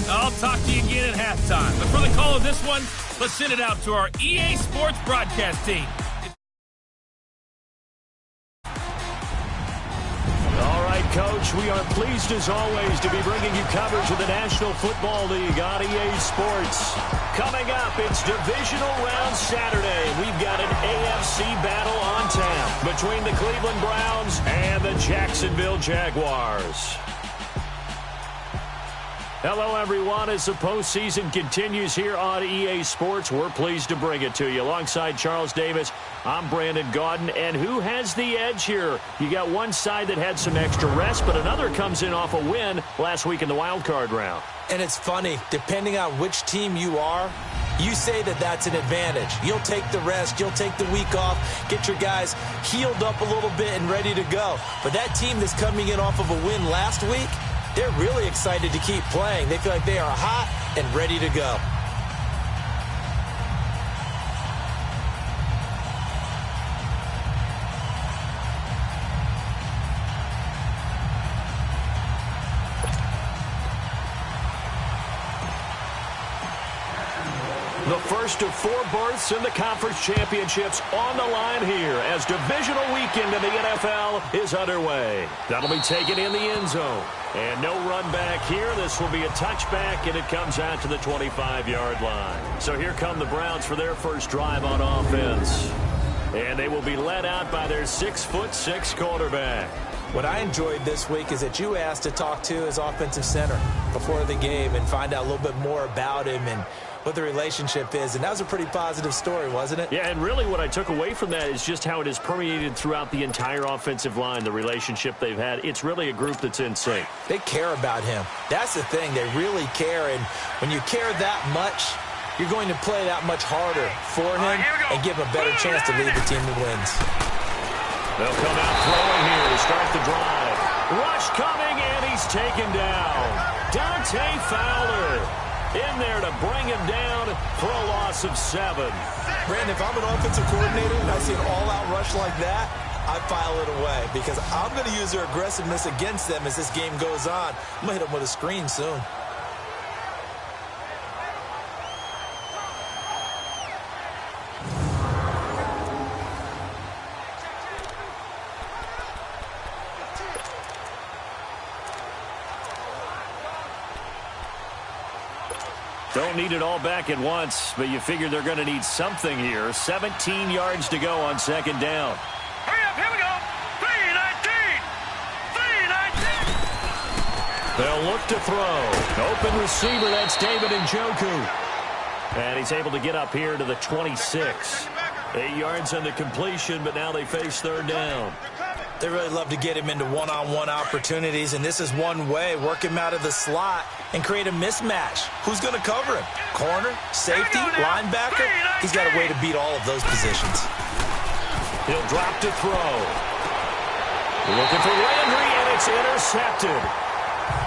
I'll talk to you again at halftime. But for the call of this one, let's send it out to our EA Sports broadcast team. Coach, we are pleased as always to be bringing you coverage of the National Football League on EA Sports. Coming up, it's Divisional Round Saturday. We've got an AFC battle on tap between the Cleveland Browns and the Jacksonville Jaguars. Hello, everyone. As the postseason continues here on EA Sports, we're pleased to bring it to you. Alongside Charles Davis, I'm Brandon Gaudin. And who has the edge here? You got one side that had some extra rest, but another comes in off a win last week in the wild card round. And it's funny, depending on which team you are, you say that that's an advantage. You'll take the rest, you'll take the week off, get your guys healed up a little bit and ready to go. But that team that's coming in off of a win last week, they're really excited to keep playing. They feel like they are hot and ready to go. The first of 4 berths in the conference championships on the line here as divisional weekend in the NFL is underway. That'll be taken in the end zone. And no run back here. This will be a touchback, and it comes out to the 25-yard line. So here come the Browns for their first drive on offense. And they will be led out by their 6'6" quarterback. What I enjoyed this week is that you asked to talk to his offensive center before the game and find out a little bit more about him and what the relationship is. And that was a pretty positive story, wasn't it? Yeah, and really what I took away from that is just how it has permeated throughout the entire offensive line, the relationship they've had. It's really a group that's in sync. They care about him. That's the thing. They really care. And when you care that much, you're going to play that much harder for him and give him a better chance to lead the team to wins. They'll come out throwing here to start the drive. Rush coming, and he's taken down. Dante Fowler in there to bring him down for a loss of 7. Brandon, if I'm an offensive coordinator and I see an all-out rush like that, I file it away because I'm going to use their aggressiveness against them as this game goes on. I'm going to hit them with a screen soon. Don't need it all back at once, but you figure they're going to need something here. 17 yards to go on second down. Hurry up, here we go. 3-19. 3-19. They'll look to throw. Open receiver, that's David Njoku. And he's able to get up here to the 26. 8 yards on the completion, but now they face third down. They really love to get him into one-on-one opportunities, and this is one way. Work him out of the slot and create a mismatch. Who's going to cover him? Corner, safety, linebacker? He's got a way to beat all of those positions. He'll drop to throw. Looking for Landry, and it's intercepted.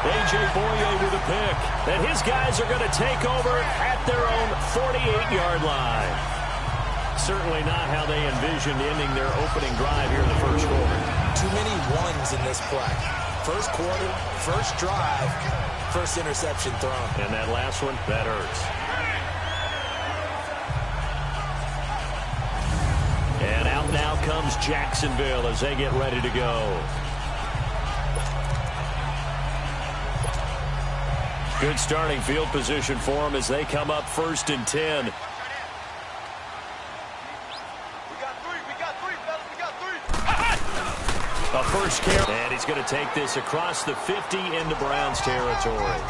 A.J. Boye with a pick. And his guys are going to take over at their own 48-yard line. Certainly not how they envisioned ending their opening drive here in the first quarter. Too many ones in this play. First quarter, first drive, first interception thrown. And that last one, that hurts. And out now comes Jacksonville as they get ready to go. Good starting field position for them as they come up 1st and 10. A first carry, and he's going to take this across the 50 into Browns territory.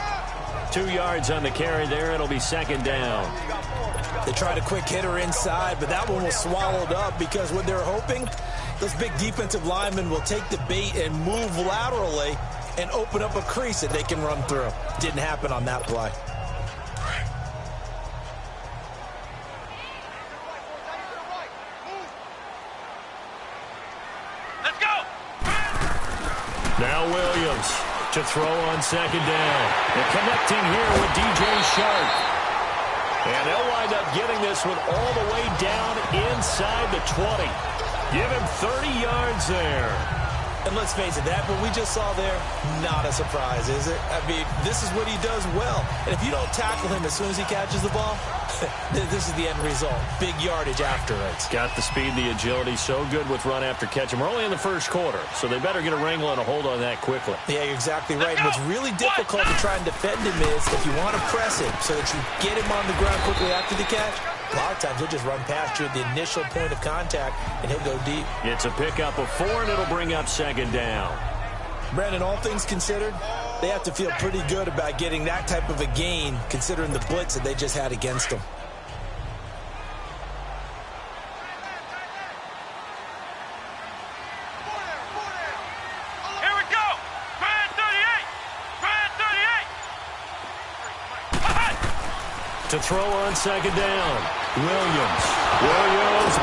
2 yards on the carry there. It'll be second down. They tried a quick hitter inside, but that one was swallowed up because what they're hoping, those big defensive linemen will take the bait and move laterally and open up a crease that they can run through. Didn't happen on that play. Now Williams to throw on second down. And connecting here with DJ Shark. And they'll wind up getting this one all the way down inside the 20. Give him 30 yards there. And let's face it, that what we just saw there, not a surprise, is it? I mean, this is what he does well. And if you don't tackle him as soon as he catches the ball, this is the end result. Big yardage after it. Got the speed, the agility, so good with run after catch. And we're only in the first quarter, so they better get a wrangle and a hold on that quickly. Yeah, you're exactly right. And what's really difficult to try and defend him is if you want to press him so that you get him on the ground quickly after the catch, a lot of times he'll just run past you at the initial point of contact, and he'll go deep. It's a pickup of 4, and it'll bring up second down. Brandon, all things considered, they have to feel pretty good about getting that type of a gain, considering the blitz that they just had against them. Here we go. Grand 38. Grand 38. To throw on second down, Williams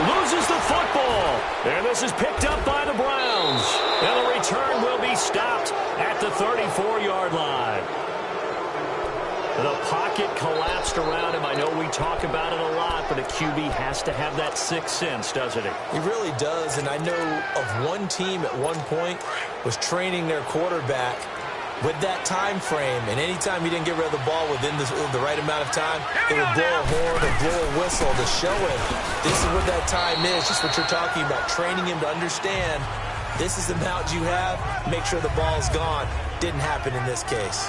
loses the football. And this is picked up by the Browns. And the return will be stopped at the 34-yard line. The pocket collapsed around him. I know we talk about it a lot, but a QB has to have that sixth sense, doesn't he? He really does, and I know of one team at one point was training their quarterback with that time frame, and anytime he didn't get rid of the ball within the right amount of time, they would blow a horn or blow a whistle to show him this is what that time is, just what you're talking about, training him to understand this is the amount you have, make sure the ball's gone. Didn't happen in this case.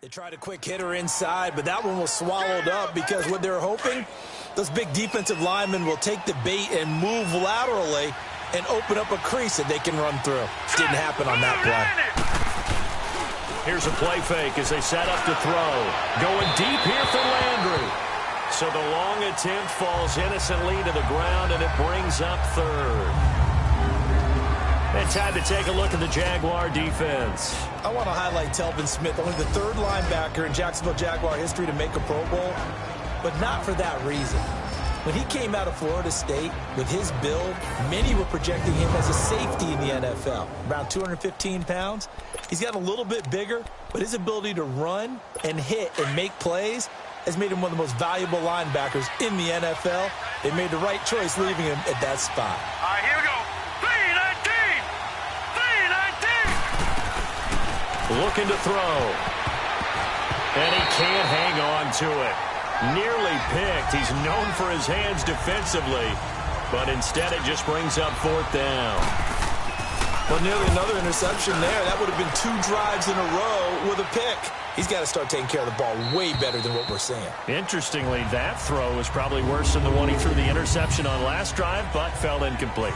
They tried a quick hitter inside, but that one was swallowed up because what they're hoping, those big defensive linemen will take the bait and move laterally and open up a crease that they can run through. Didn't happen on that play. Here's a play fake as they set up to throw. Going deep here for Landry. So the long attempt falls innocently to the ground, and it brings up third. And time to take a look at the Jaguar defense. I want to highlight Telvin Smith, only the third linebacker in Jacksonville Jaguar history to make a Pro Bowl, but not for that reason. When he came out of Florida State with his build, many were projecting him as a safety in the NFL, around 215 pounds. He's got a little bit bigger, but his ability to run and hit and make plays has made him one of the most valuable linebackers in the NFL. They made the right choice leaving him at that spot. All right, here we go. 3-19. Looking to throw. And he can't hang on to it. Nearly picked. He's known for his hands defensively. But instead it just brings up fourth down. Well, nearly another interception there. That would have been 2 drives in a row with a pick. He's got to start taking care of the ball way better than what we're seeing. Interestingly, that throw was probably worse than the one he threw the interception on last drive, but fell incomplete.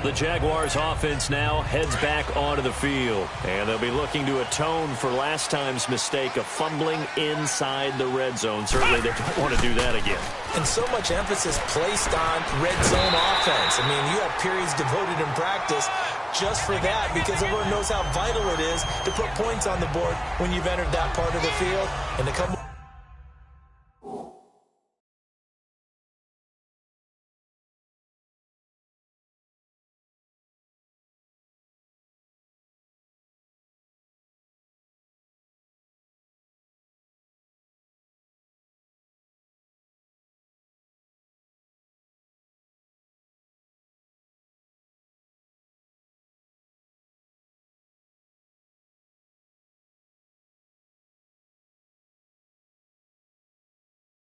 The Jaguars offense now heads back onto the field, and they'll be looking to atone for last time's mistake of fumbling inside the red zone. Certainly they don't want to do that again. And so much emphasis placed on red zone offense. I mean, you have periods devoted in practice just for that because everyone knows how vital it is to put points on the board when you've entered that part of the field. And to come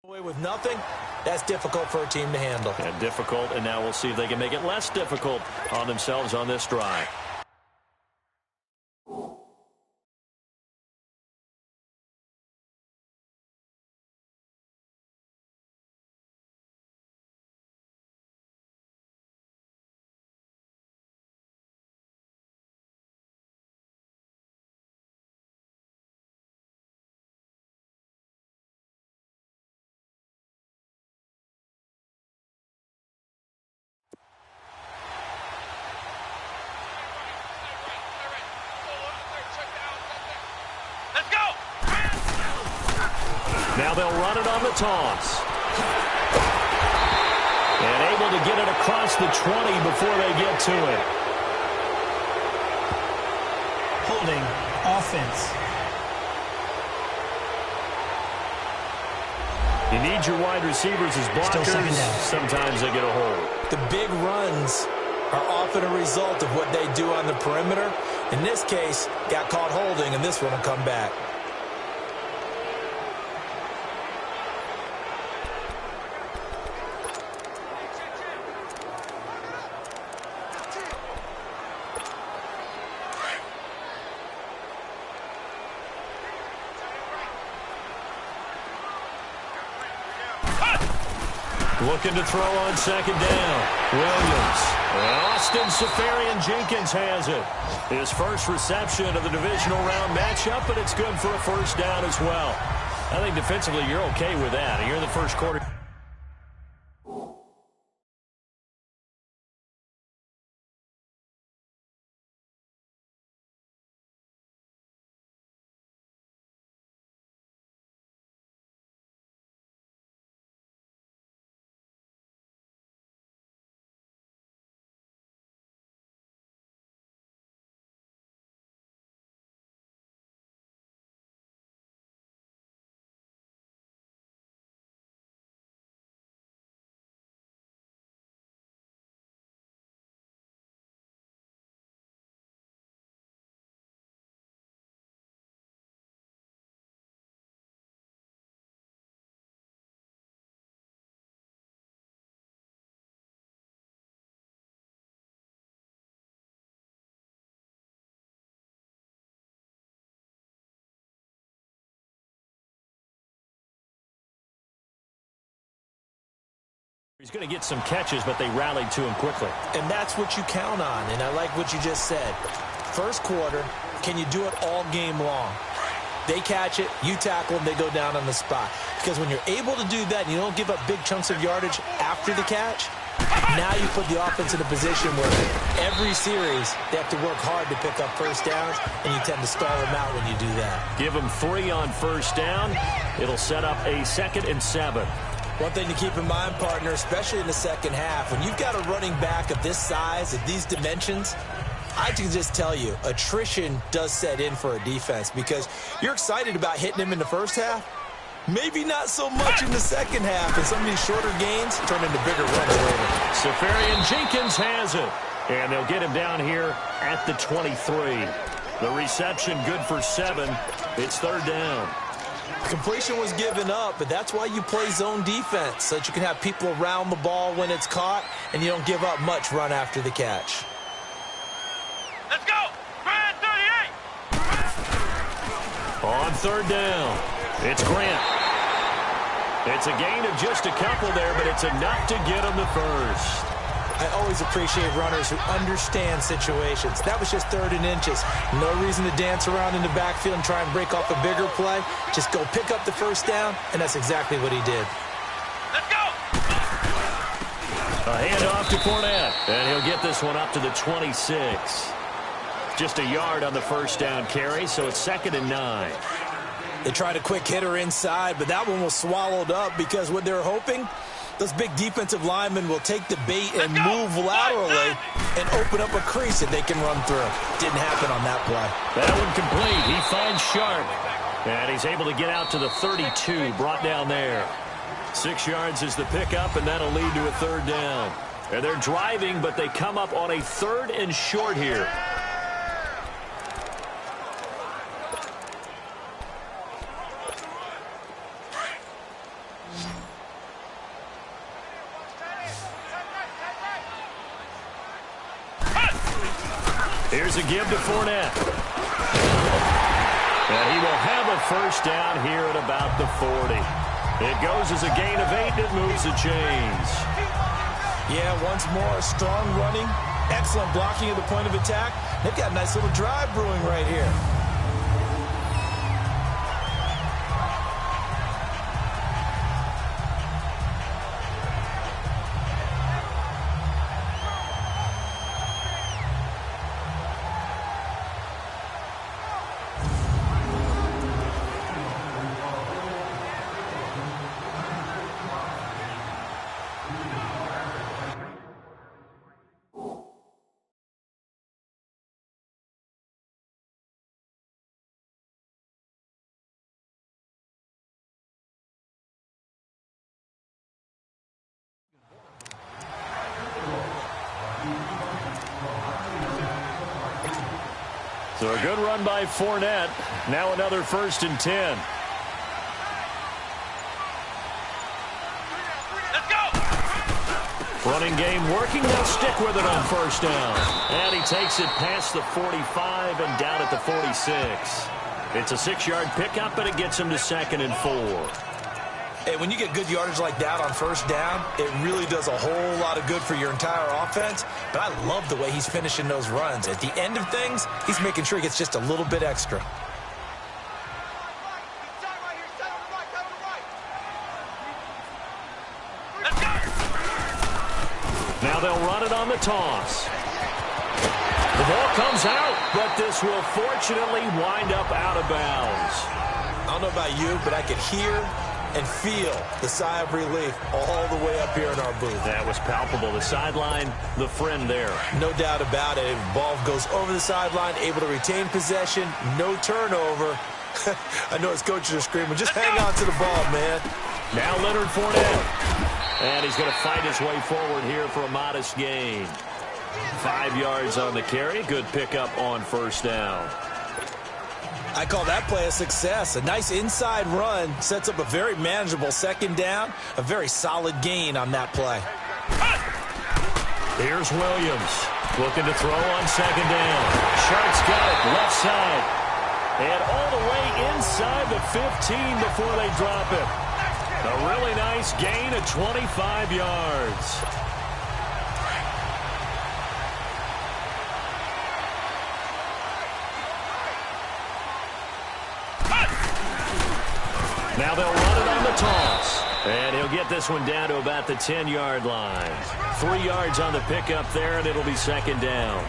away with nothing, that's difficult for a team to handle. And difficult, and now we'll see if they can make it less difficult on themselves on this drive. they'll run it on the toss. And able to get it across the 20 before they get to it. Holding offense. You need your wide receivers as blockers. Sometimes they get a hold. The big runs are often a result of what they do on the perimeter. In this case, got caught holding, and this one will come back. Looking to throw on second down. Williams. And Austin Seferian-Jenkins has it. His first reception of the divisional round matchup, but it's good for a first down as well. I think defensively you're okay with that. You're in the first quarter. He's going to get some catches, but they rallied to him quickly. And that's what you count on, and I like what you just said. First quarter, can you do it all game long? They catch it, you tackle them, they go down on the spot. Because when you're able to do that and you don't give up big chunks of yardage after the catch, now you put the offense in a position where every series they have to work hard to pick up first downs, and you tend to stall them out when you do that. Give them 3 on first down. It'll set up a 2nd and 7. One thing to keep in mind, partner, especially in the second half, when you've got a running back of this size, of these dimensions, I can just tell you, attrition does set in for a defense because you're excited about hitting him in the first half. Maybe not so much in the second half, and some of these shorter gains turn into bigger runs later. Seferian-Jenkins has it, and they'll get him down here at the 23. The reception good for 7. It's 3rd down. Completion was given up, but that's why you play zone defense, so that you can have people around the ball when it's caught, and you don't give up much run after the catch. Let's go! Grant 38! On 3rd down, it's Grant. It's a gain of just a couple there, but it's enough to get him the first. I always appreciate runners who understand situations. That was just 3rd and inches. No reason to dance around in the backfield and try and break off a bigger play. Just go pick up the first down, and that's exactly what he did. Let's go! A handoff to Fournette, and he'll get this one up to the 26. Just a yard on the first down carry, so it's 2nd and 9. They tried a quick hitter inside, but that one was swallowed up because what they're hoping, those big defensive linemen will take the bait and move laterally and open up a crease that they can run through. Didn't happen on that play. That one complete. He finds Sharp, and he's able to get out to the 32, brought down there. 6 yards is the pickup, and that'll lead to a 3rd down. And they're driving, but they come up on a 3rd and short here. Here's a give to Fournette. And he will have a first down here at about the 40. It goes as a gain of 8, and it moves the chains. Yeah, once more, strong running, excellent blocking at the point of attack. They've got a nice little drive brewing right here. So a good run by Fournette. Now another 1st and 10. Let's go! Running game working. They'll stick with it on 1st down. And he takes it past the 45 and down at the 46. It's a 6-yard pickup, but it gets him to 2nd and 4. Hey, when you get good yardage like that on 1st down, it really does a whole lot of good for your entire offense. But I love the way he's finishing those runs. At the end of things, he's making sure he gets just a little bit extra. Let's go! Now they'll run it on the toss. The ball comes out, but this will fortunately wind up out of bounds. I don't know about you, but I could hear and feel the sigh of relief all the way up here in our booth. That was palpable. The sideline, the friend there. No doubt about it. Ball goes over the sideline, able to retain possession, no turnover. I know his coaches are screaming, just hang on to the ball, man. Now Leonard Fournette. And he's going to fight his way forward here for a modest gain. 5 yards on the carry. Good pickup on 1st down. I call that play a success. A nice inside run sets up a very manageable 2nd down. A very solid gain on that play. Here's Williams looking to throw on 2nd down. Sharks got it left side. And all the way inside the 15 before they drop it. A really nice gain of 25 yards. Now they'll run it on the toss. And he'll get this one down to about the 10-yard line. 3 yards on the pickup there, and it'll be 2nd down.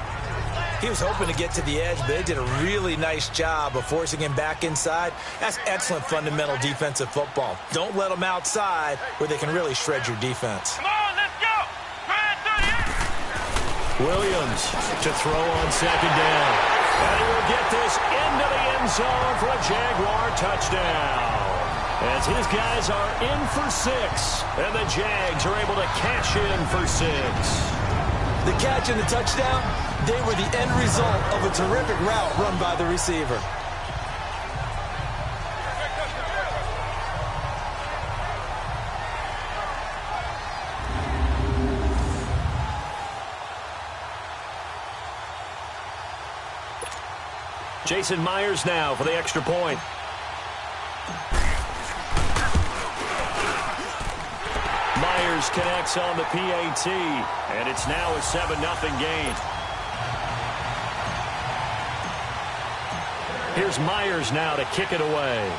He was hoping to get to the edge, but they did a really nice job of forcing him back inside. That's excellent fundamental defensive football. Don't let them outside where they can really shred your defense. Come on, let's go! Williams to throw on 2nd down. And he will get this into the end zone for a Jaguar touchdown. As his guys are in for 6, and the Jags are able to cash in for 6. The catch and the touchdown, they were the end result of a terrific route run by the receiver. Jason Myers now for the extra point. Myers connects on the PAT, and it's now a 7-0 game. Here's Myers now to kick it away.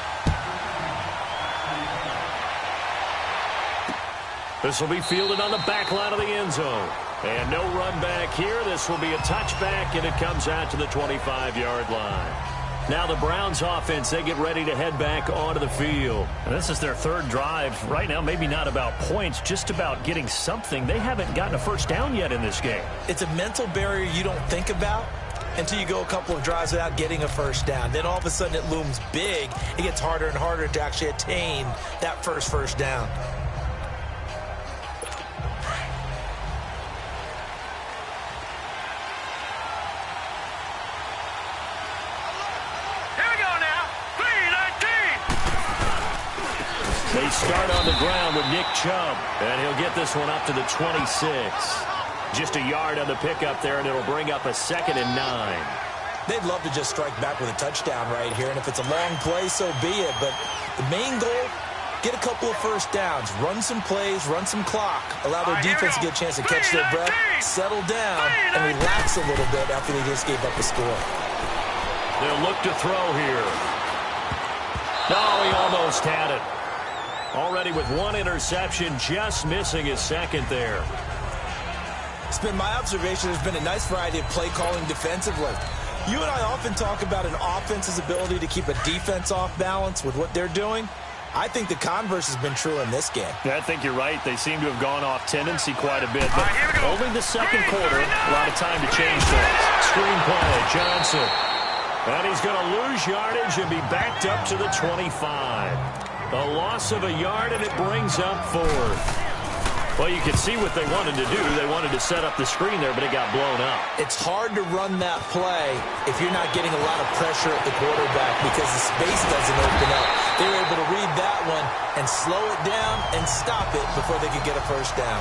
This will be fielded on the back line of the end zone. And no run back here. This will be a touchback, and it comes out to the 25-yard line. Now the Browns offense, they get ready to head back onto the field. And this is their 3rd drive. Right now, maybe not about points, just about getting something. They haven't gotten a 1st down yet in this game. It's a mental barrier you don't think about until you go a couple of drives without getting a 1st down. Then all of a sudden it looms big. It gets harder and harder to actually attain that first down. They start on the ground with Nick Chubb, and he'll get this one up to the 26. Just a yard on the pickup there, and it'll bring up a 2nd and 9. They'd love to just strike back with a touchdown right here, and if it's a long play, so be it. But the main goal, get a couple of 1st downs, run some plays, run some clock, allow their defense to get a chance to catch their breath, settle down, and relax a little bit after they just gave up a score. They'll look to throw here. No, he almost had it. Already with 1 interception, just missing his 2nd there. It's been my observation there's been a nice variety of play calling defensively. You and I often talk about an offense's ability to keep a defense off balance with what they're doing. I think the converse has been true in this game. Yeah, I think you're right. They seem to have gone off tendency quite a bit, but only the 2nd quarter, a lot of time to change things. Screen play, Johnson. And he's going to lose yardage and be backed up to the 25. A loss of a yard, and it brings up 4th. Well, you can see what they wanted to do. They wanted to set up the screen there, but it got blown up. It's hard to run that play if you're not getting a lot of pressure at the quarterback because the space doesn't open up. They were able to read that one and slow it down and stop it before they could get a first down.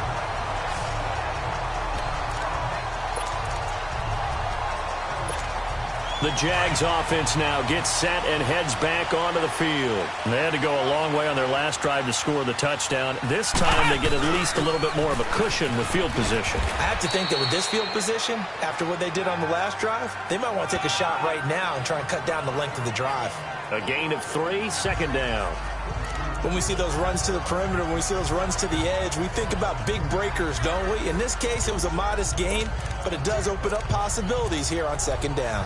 The Jags offense now gets set and heads back onto the field. They had to go a long way on their last drive to score the touchdown. This time they get at least a little bit more of a cushion with field position. I have to think that with this field position, after what they did on the last drive, they might want to take a shot right now and try and cut down the length of the drive. A gain of 3, second down. When we see those runs to the perimeter, when we see those runs to the edge, we think about big breakers, don't we? In this case, it was a modest gain, but it does open up possibilities here on second down.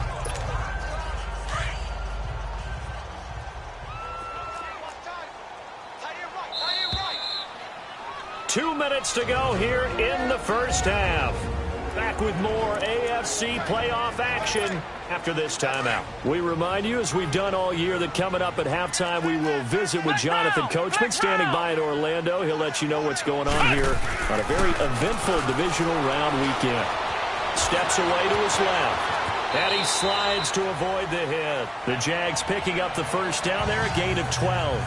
2 minutes to go here in the first half. Back with more AFC playoff action after this timeout. We remind you, as we've done all year, that coming up at halftime, we will visit with Jonathan Coachman standing by in Orlando. He'll let you know what's going on here on a very eventful divisional round weekend. Steps away to his left, and he slides to avoid the hit. The Jags picking up the first down there, a gain of 12.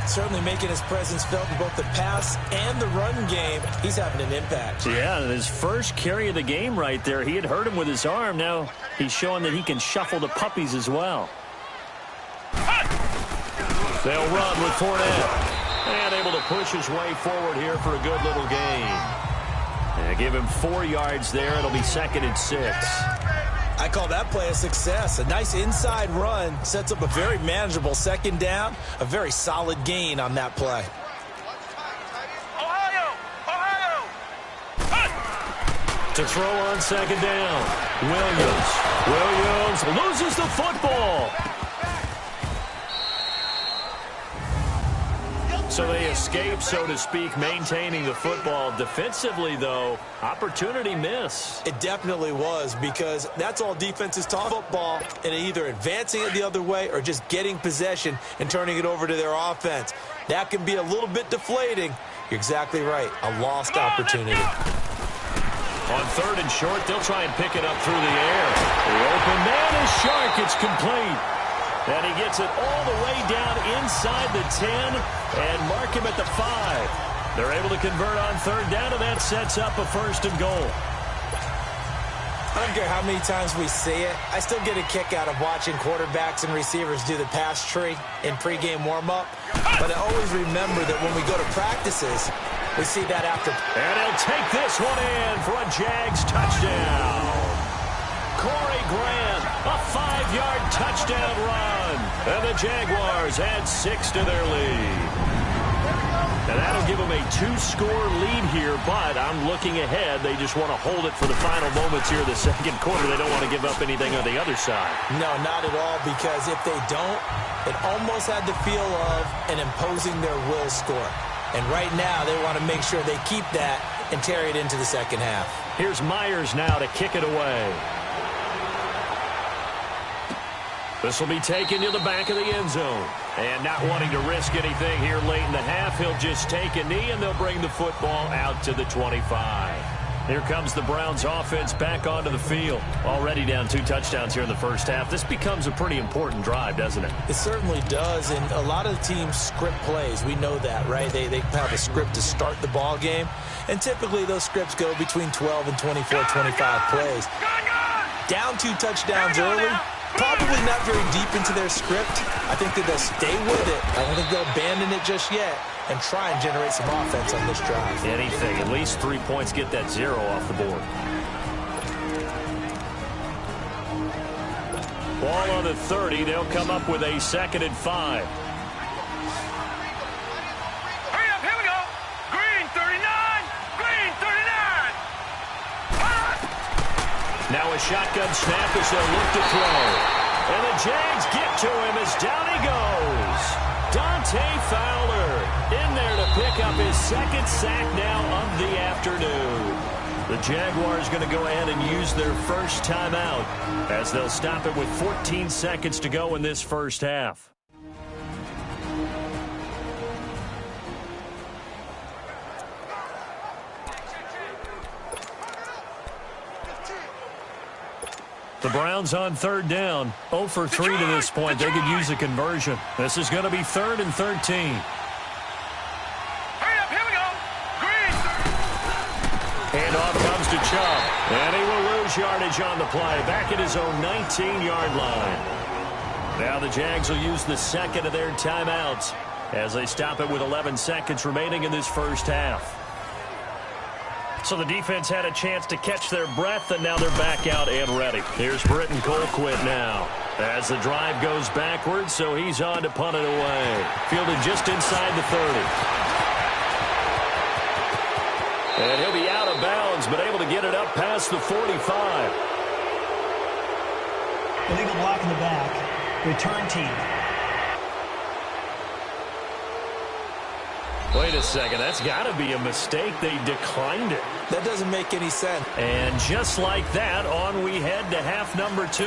Certainly making his presence felt in both the pass and the run game. He's having an impact. Yeah, his first carry of the game right there. He had hurt him with his arm. Now he's showing that he can shuffle the puppies as well. They'll run with Fournette. And able to push his way forward here for a good little gain. And give him 4 yards there. It'll be 2nd and 6. I call that play a success. A nice inside run sets up a very manageable second down. A very solid gain on that play. To throw on second down, Williams loses the football. So they escape, so to speak, maintaining the football. Defensively, though, opportunity miss. It definitely was, because that's all defenses talk football, and either advancing it the other way or just getting possession and turning it over to their offense. That can be a little bit deflating. You're exactly right. A lost opportunity. On 3rd and short, they'll try and pick it up through the air. The open man is Shark. It's complete. And he gets it all the way down inside the 10 and mark him at the 5. They're able to convert on 3rd down, and that sets up a 1st and goal. I don't care how many times we see it. I still get a kick out of watching quarterbacks and receivers do the pass tree in pregame warm-up. But I always remember that when we go to practices, we see that after. And he'll take this one in for a Jags touchdown. Corey Grant, a 5-yard touchdown run. And the Jaguars add 6 to their lead. And that'll give them a 2-score lead here, but I'm looking ahead. They just want to hold it for the final moments here of the second quarter. They don't want to give up anything on the other side. No, not at all, because if they don't, it almost had the feel of an imposing their will score. And right now, they want to make sure they keep that and carry it into the second half. Here's Myers now to kick it away. This will be taken to the back of the end zone. And not wanting to risk anything here late in the half, he'll just take a knee, and they'll bring the football out to the 25. Here comes the Browns offense back onto the field. Already down 2 touchdowns here in the first half. This becomes a pretty important drive, doesn't it? It certainly does, and a lot of teams script plays. We know that, right? They have a script to start the ball game, and typically those scripts go between 12 and 24, 25 plays. Down 2 touchdowns early, probably not very deep into their script. I think that they'll stay with it. I don't think they'll abandon it just yet and try and generate some offense on this drive. Anything. At least 3 points, get that 0 off the board. Ball on the 30. They'll come up with a 2nd and 5. Hurry up, here we go. Green 39. Green 39. Now a shotgun snap as they'll look to throw. And the Jags get to him as down he goes. Dante Fowler in there to pick up his 2nd sack now of the afternoon. The Jaguars going to go ahead and use their first timeout as they'll stop it with 14 seconds to go in this first half. The Browns on third down. 0 for 3 to this point. They could use a conversion. This is going to be 3rd and 13. Hurry up, here we go. Green. Handoff comes to Chubb. And he will lose yardage on the play. Back at his own 19-yard line. Now the Jags will use the second of their timeouts as they stop it with 11 seconds remaining in this first half. So the defense had a chance to catch their breath, and now they're back out and ready. Here's Britton Colquitt now as the drive goes backwards, so he's on to punt it away. Fielded just inside the 30. And he'll be out of bounds, but able to get it up past the 45. Illegal block in the back. Return team. Wait a second, that's got to be a mistake. They declined it. That doesn't make any sense. And just like that, on we head to half number 2.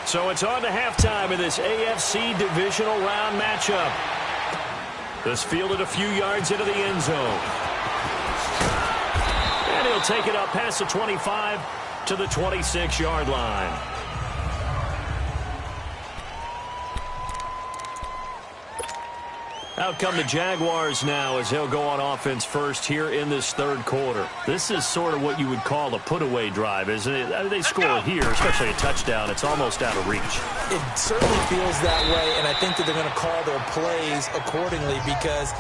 So it's on to halftime in this AFC divisional round matchup. This fielded a few yards into the end zone. And he'll take it up past the 25 to the 26-yard line. Out come the Jaguars now as they'll go on offense first here in this third quarter. This is sort of what you would call a put-away drive, isn't it? They score here, especially a touchdown. It's almost out of reach. It certainly feels that way, and I think that they're going to call their plays accordingly because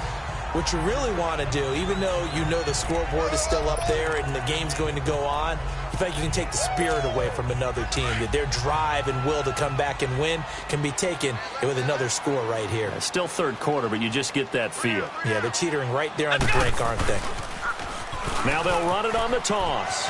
what you really want to do, even though you know the scoreboard is still up there and the game's going to go on, in fact, you can take the spirit away from another team. That their drive and will to come back and win can be taken with another score right here. Still third quarter, but you just get that feel. Yeah, they're teetering right there on the brink, aren't they? Now they'll run it on the toss.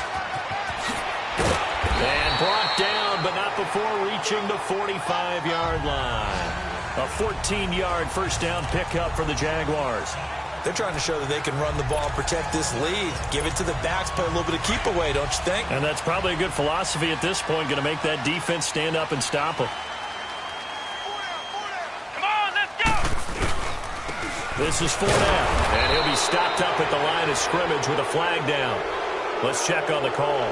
And brought down, but not before reaching the 45-yard line. A 14-yard first down pickup for the Jaguars. They're trying to show that they can run the ball, protect this lead. Give it to the backs, play a little bit of keep away, don't you think? And that's probably a good philosophy at this point, going to make that defense stand up and stop them. Come on, let's go. This is Fournette, and he'll be stopped up at the line of scrimmage with a flag down. Let's check on the call.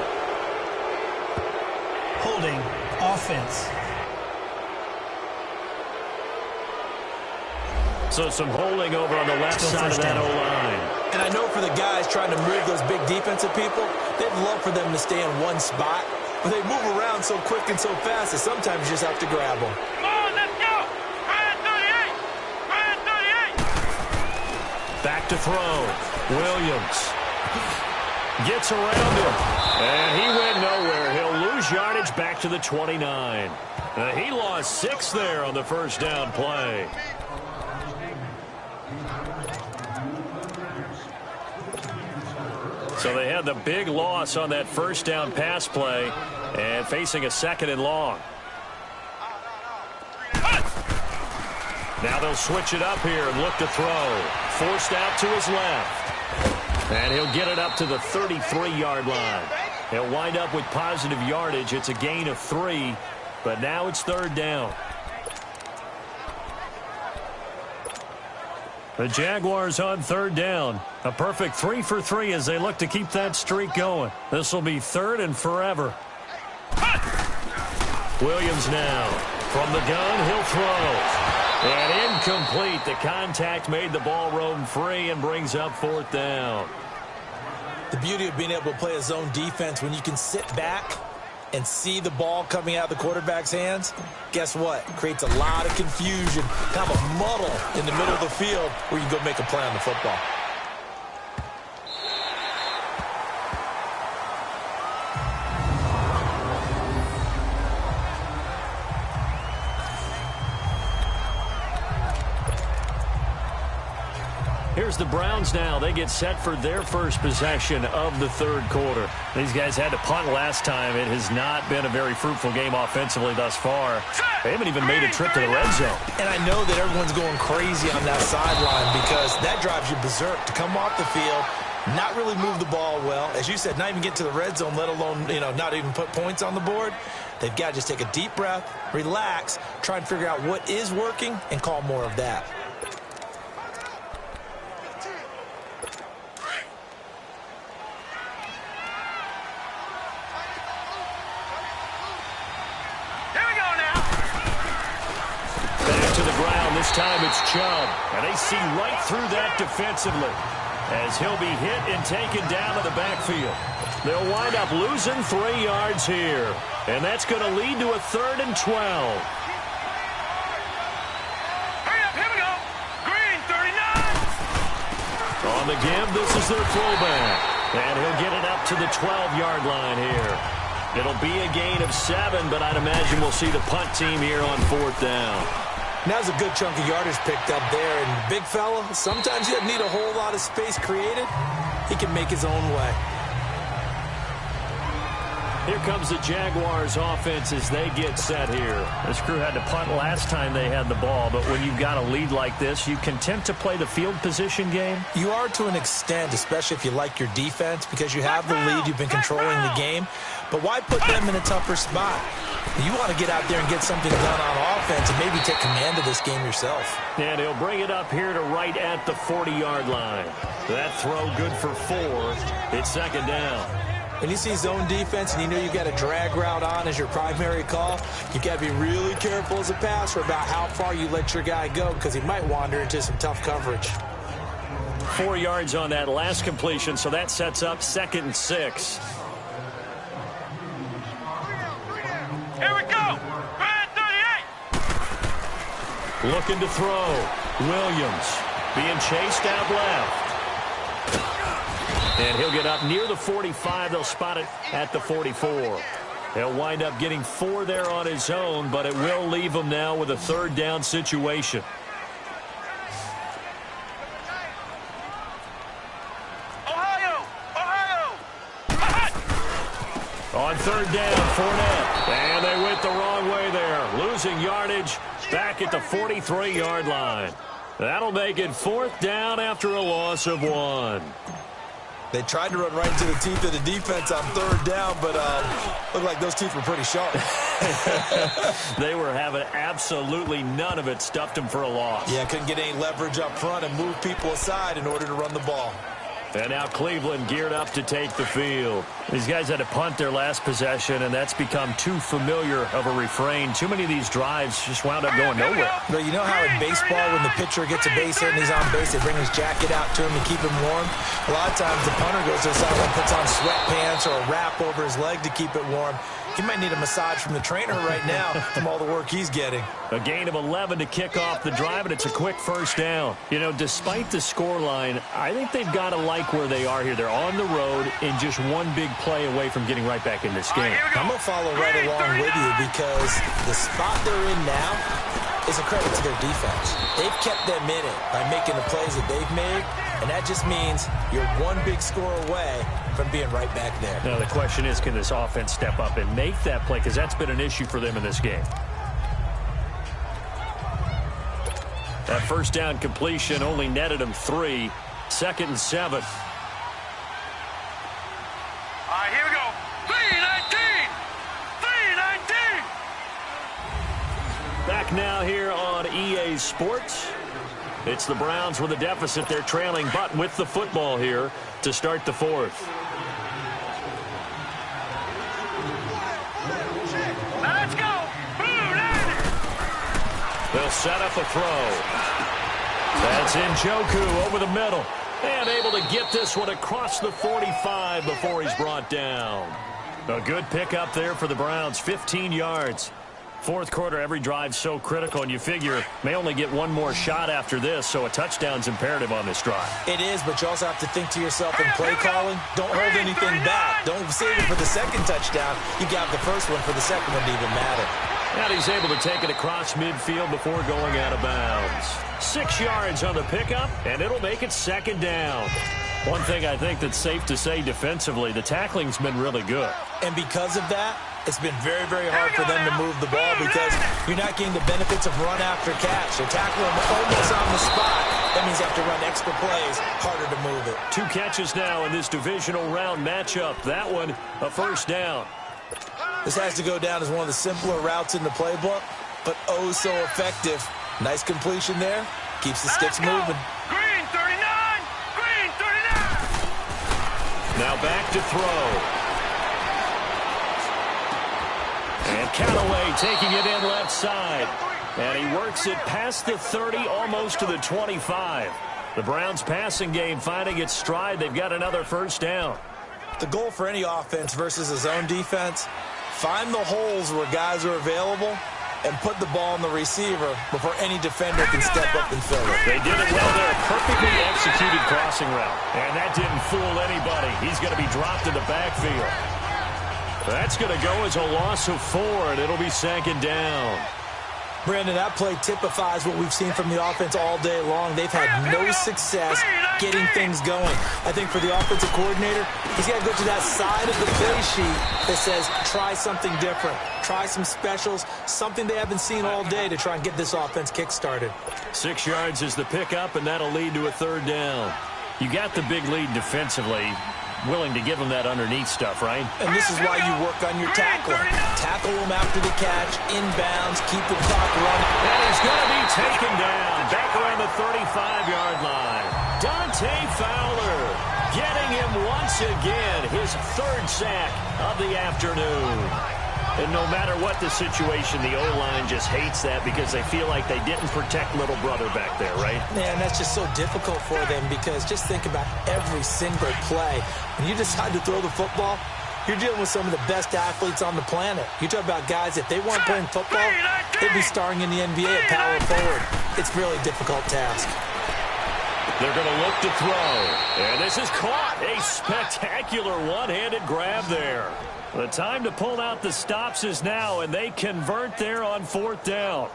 Holding. Offense. So some holding over on the left side of that O-line. And I know for the guys trying to move those big defensive people, they'd love for them to stay in one spot, but they move around so quick and so fast that sometimes you just have to grab them. Come on, let's go. Ryan 38. Ryan 38. Back to throw. Williams gets around him, and he went nowhere. He'll lose yardage back to the 29. He lost 6 there on the first down play. So they had the big loss on that first down pass play and facing a 2nd and long. Now they'll switch it up here and look to throw. Forced out to his left. And he'll get it up to the 33-yard line. He'll wind up with positive yardage. It's a gain of 3, but now it's 3rd down. The Jaguars on 3rd down. A perfect 3 for 3 as they look to keep that streak going. This will be 3rd and forever. Williams now. From the gun, he'll throw. And incomplete. The contact made the ball roam free and brings up 4th down. The beauty of being able to play a zone defense when you can sit back and see the ball coming out of the quarterback's hands, guess what? Creates a lot of confusion, kind of a muddle in the middle of the field where you can go make a play on the football. Here's the Browns now. They get set for their first possession of the third quarter. These guys had to punt last time. It has not been a very fruitful game offensively thus far. They haven't even made a trip to the red zone. And I know that everyone's going crazy on that sideline because that drives you berserk to come off the field, not really move the ball well. As you said, not even get to the red zone, let alone, not even put points on the board. They've got to just take a deep breath, relax, try and figure out what is working, and call more of that. time it's Chubb. And they see right through that defensively as he'll be hit and taken down to the backfield. They'll wind up losing 3 yards here. And that's going to lead to a 3rd and 12. Here we go. Green, 39. On the give, this is their fullback. And he'll get it up to the 12-yard line here. It'll be a gain of 7, but I'd imagine we'll see the punt team here on 4th down. Now's a good chunk of yardage picked up there. And big fella, sometimes he doesn't need a whole lot of space created. He can make his own way. Here comes the Jaguars offense as they get set here. This crew had to punt last time they had the ball, but when you've got a lead like this, you content to play the field position game? You are to an extent, especially if you like your defense, because you have the lead, you've been controlling the game. But why put them in a tougher spot? You want to get out there and get something done on offense and maybe take command of this game yourself. And he'll bring it up here to right at the 40-yard line. That throw good for 4. It's 2nd down. When you see zone defense and you know you've got a drag route on as your primary call, you've got to be really careful as a passer about how far you let your guy go because he might wander into some tough coverage. 4 yards on that last completion, so that sets up 2nd and 6. Here we go. Green, 38. Looking to throw. Williams being chased out left. And he'll get up near the 45. They'll spot it at the 44. He'll wind up getting 4 there on his own, but it will leave him now with a 3rd down situation. Ohio. On 3rd down, Fournette. And they went the wrong way there. Losing yardage back at the 43-yard line. That'll make it 4th down after a loss of 1. They tried to run right into the teeth of the defense on 3rd down, but looked like those teeth were pretty sharp. They were having absolutely none of it. Stuffed them for a loss. Yeah, couldn't get any leverage up front and move people aside in order to run the ball. And now Cleveland geared up to take the field. These guys had to punt their last possession, and that's become too familiar of a refrain. Too many of these drives just wound up going nowhere. But you know how in baseball, when the pitcher gets a base hit and he's on base, they bring his jacket out to him to keep him warm? A lot of times the punter goes to the sideline, puts on sweatpants or a wrap over his leg to keep it warm. He might need a massage from the trainer right now from all the work he's getting. A gain of 11 to kick off the drive, and it's a quick 1st down. You know, despite the scoreline, I think they've got to like where they are here. They're on the road and just one big play away from getting right back in this game. I'm going to follow right along with you because the spot they're in now is a credit to their defense. They've kept them in it by making the plays that they've made, and that just means you're one big score away from being right back there. Now, the question is, can this offense step up and make that play? Because that's been an issue for them in this game. That 1st down completion only netted them 3. 2nd and 7. All right, here we go. 319. 319. Back now here on EA Sports. It's the Browns with a deficit. They're trailing, but with the football here to start the 4th. Let's go. They'll set up a throw. That's Njoku over the middle. And able to get this one across the 45 before he's brought down. A good pickup there for the Browns, 15 yards. 4th quarter, every drive so critical, and you figure may only get one more shot after this, so a touchdown's imperative on this drive. It is, but you also have to think to yourself in play calling, don't hold anything back. Don't save it for the 2nd touchdown. You got the 1st one for the 2nd one to even matter. And he's able to take it across midfield before going out of bounds. 6 yards on the pickup, and it'll make it 2nd down. One thing I think that's safe to say defensively, the tackling's been really good. And because of that, it's been very, very hard for them to move the ball because you're not getting the benefits of run after catch. They're tackling almost on the spot. That means you have to run extra plays, harder to move it. 2 catches now in this divisional round matchup. That one, a 1st down. This has to go down as one of the simpler routes in the playbook, but oh so effective. Nice completion there. Keeps the sticks moving. Green, 39. Green, 39. Now back to throw. And Callaway taking it in left side. And he works it past the 30, almost to the 25. The Browns passing game finding its stride. They've got another first down. The goal for any offense versus a zone defense, find the holes where guys are available and put the ball on the receiver before any defender can step up and fill it. They did it well there. Perfectly executed crossing route. And that didn't fool anybody. He's going to be dropped in the backfield. That's going to go as a loss of 4, and it'll be second down. Brandon, that play typifies what we've seen from the offense all day long. They've had no success getting things going. I think for the offensive coordinator, he's got to go to that side of the play sheet that says, try something different. Try some specials, something they haven't seen all day to try and get this offense kick-started. 6 yards is the pickup, and that'll lead to a third down. You got the big lead defensively. Willing to give them that underneath stuff, right? And this is why you work on your tackling. Tackle them after the catch, inbounds, keep the clock running. And he's going to be taken down back around the 35-yard line. Dante Fowler getting him once again, his 3rd sack of the afternoon. And no matter what the situation, the O-line just hates that because they feel like they didn't protect little brother back there, right? Man, that's just so difficult for them because just think about every single play. When you decide to throw the football, you're dealing with some of the best athletes on the planet. You talk about guys, if they weren't playing football, they'd be starring in the NBA at power forward. It's a really difficult task. They're going to look to throw. And this is caught. A spectacular one-handed grab there. The time to pull out the stops is now, and they convert there on 4th down.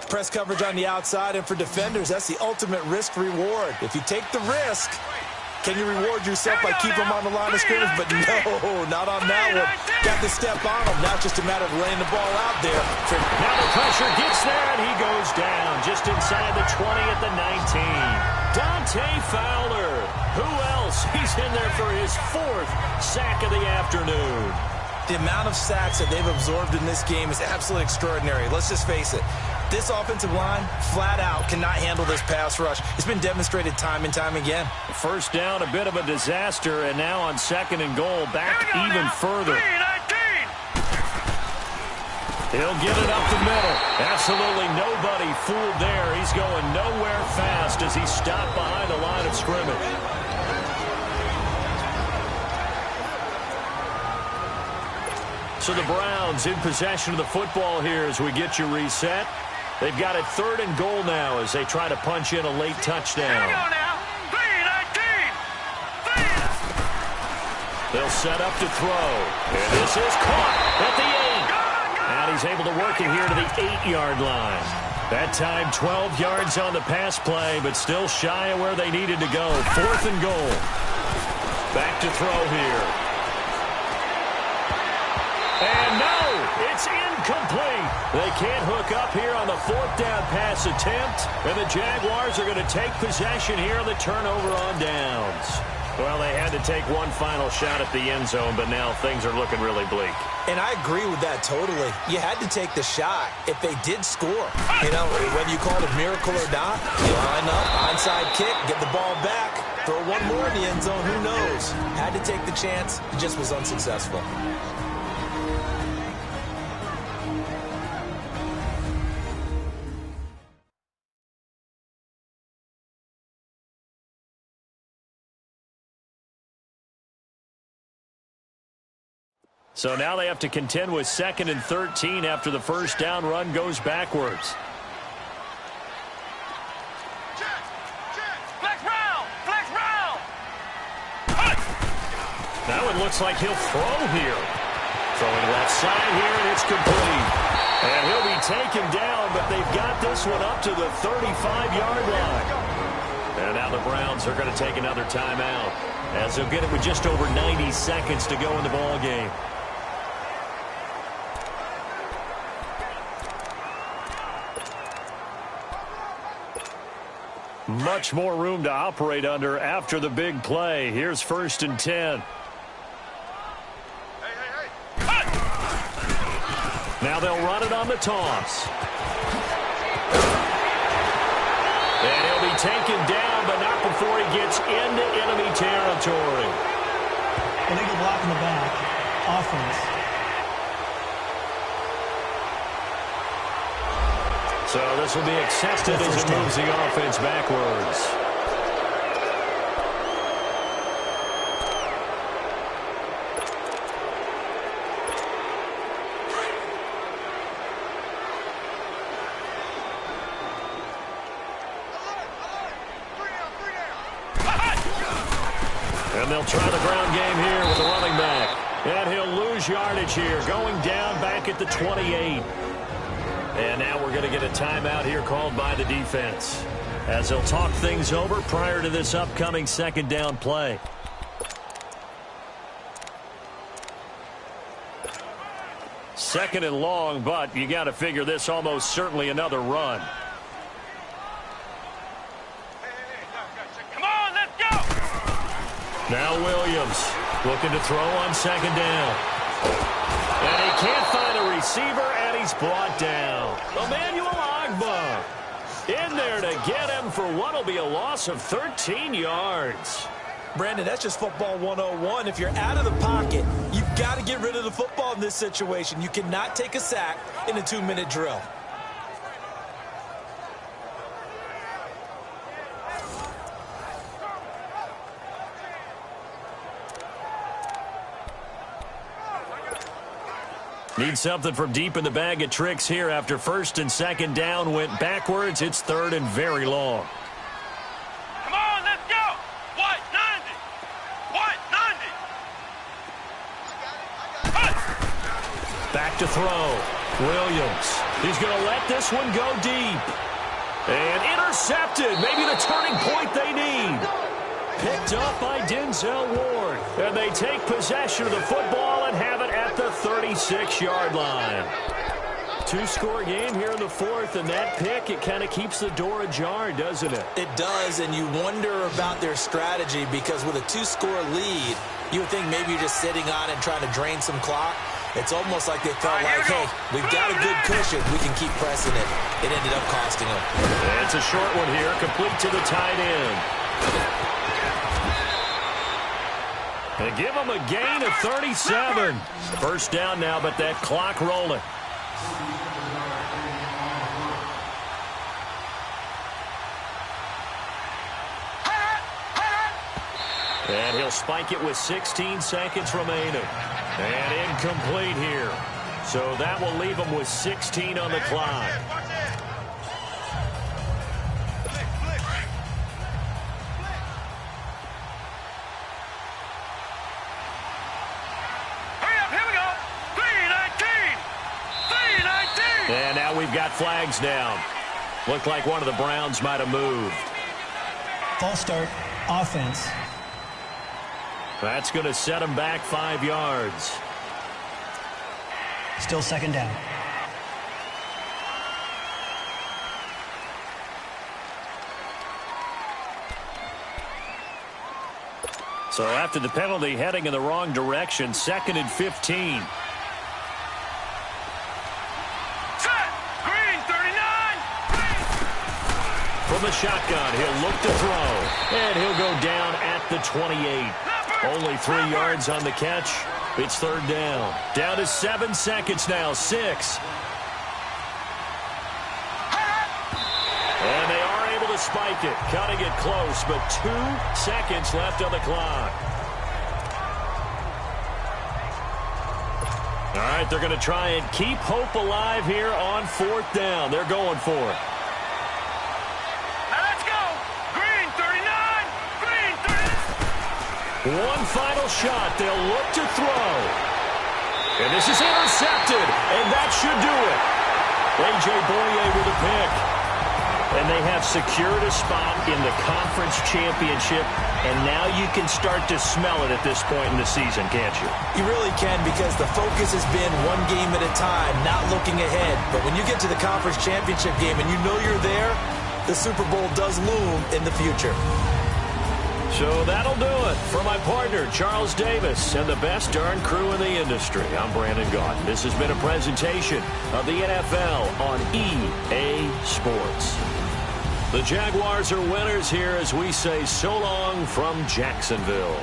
Press coverage on the outside, and for defenders, that's the ultimate risk-reward. If you take the risk, can you reward yourself by keeping them on the line of scrimmage? But no, not on that one. Got to step on them. Now it's just a matter of laying the ball out there. Now the pressure gets there, and he goes down just inside the 20 at the 19. Dante Fowler. Who else? He's in there for his 4th sack of the afternoon. The amount of sacks that they've absorbed in this game is absolutely extraordinary. Let's just face it. This offensive line, flat out, cannot handle this pass rush. It's been demonstrated time and time again. First down, a bit of a disaster, and now on 2nd and goal, back even further. He'll get it up the middle. Absolutely nobody fooled there. He's going nowhere fast as he stopped behind the line of scrimmage. So the Browns in possession of the football here as we get you reset. They've got it 3rd and goal now as they try to punch in a late touchdown. They'll set up to throw. And this is caught at the 8. And he's able to work it here to the 8-yard line. That time 12 yards on the pass play, but still shy of where they needed to go. 4th and goal. Back to throw here. And no, it's incomplete. They can't hook up here on the 4th down pass attempt. And the Jaguars are going to take possession here on the turnover on downs. Well, they had to take one final shot at the end zone, but now things are looking really bleak. And I agree with that totally. You had to take the shot if they did score. You know, whether you call it a miracle or not, you line up, onside kick, get the ball back, throw one more in the end zone, who knows? Had to take the chance, it just was unsuccessful. So now they have to contend with 2nd and 13 after the first down run goes backwards. Now it looks like he'll throw here. Throwing left side here, and it's complete. And he'll be taken down, but they've got this one up to the 35-yard line. And now the Browns are going to take another timeout, as they'll get it with just over 90 seconds to go in the ball game. Much more room to operate under after the big play. Here's 1st and 10. Now they'll run it on the toss. And he'll be taken down, but not before he gets into enemy territory. Illegal block in the back. Offense. This will be accepted as it moves the offense backwards. And they'll try the ground game here with the running back. And he'll lose yardage here, going down back at the 28. And now we're going to get a timeout here called by the defense, as they'll talk things over prior to this upcoming second down play. Second and long, but you got to figure this almost certainly another run. Come on, let's go! Now Williams looking to throw on second down. And he can't find a receiver, and he's brought down. Emmanuel Ogbah in there to get him for what will be a loss of 13 yards. Brandon, that's just football 101. If you're out of the pocket, you've got to get rid of the football in this situation. You cannot take a sack in a 2-minute drill. Need something from deep in the bag of tricks here after first and second down went backwards. It's third and very long. Come on, let's go! What? 90! What? 90! Back to throw. Williams. He's going to let this one go deep. And intercepted. Maybe the turning point they need. Picked up by Denzel Ward. And they take possession of the football and have it at the 36-yard line. Two-score game here in the fourth, and that pick, it kind of keeps the door ajar, doesn't it? It does, and you wonder about their strategy, because with a 2-score lead, you would think maybe you're just sitting on it and trying to drain some clock. It's almost like they felt like, hey, we've got a good cushion. We can keep pressing it. It ended up costing them. And it's a short one here, complete to the tight end. They give them a gain of 37. First down now, but that clock rolling. And he'll spike it with 16 seconds remaining. And incomplete here. So that will leave him with 16 on the clock. And now we've got flags down. Looked like one of the Browns might have moved. False start, offense. That's going to set him back 5 yards. Still second down. So after the penalty, heading in the wrong direction, 2nd and 15. From the shotgun, he'll look to throw, and he'll go down at the 28. Only 3 yards on the catch. It's third down. Down to 7 seconds now, 6. And they are able to spike it, cutting it close, but 2 seconds left on the clock. All right, they're going to try and keep hope alive here on 4th down. They're going for it. One final shot. They'll look to throw. And this is intercepted. And that should do it. A.J. Boye with a pick. And they have secured a spot in the conference championship. And now you can start to smell it at this point in the season, can't you? You really can, because the focus has been one game at a time, not looking ahead. But when you get to the conference championship game and you know you're there, the Super Bowl does loom in the future. So that'll do it. For my partner, Charles Davis, and the best darn crew in the industry, I'm Brandon Gaudin. This has been a presentation of the NFL on EA Sports. The Jaguars are winners here as we say so long from Jacksonville.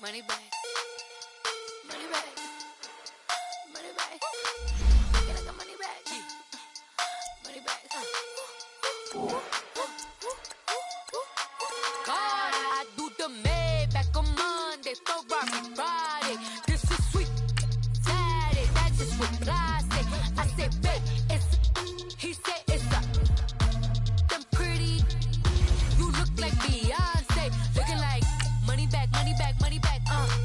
money back, money back, money back. Get like a money back, money back. God, I do the Maybach on Monday, Ferrari Friday. This is sweet Saturday, that's just what I say. I say, babe, it's, he said it's a, them pretty. You look like Beyonce, looking like money back, money back, money back,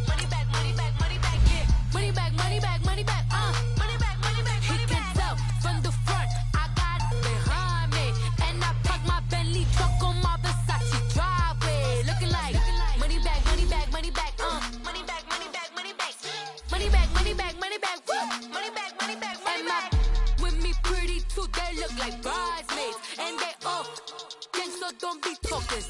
money back, money back, money back, yeah, money back, money back, money back, money back, money back. He can tell from the front, I got it behind me, and I park my Bentley truck on my Versace driveway, looking like money back, money back, money back, money back, money back, money back, money back, money back, money back, woo, money back, money back, money back. With me pretty too, they look like bridesmaids, and they all gang, so don't be talking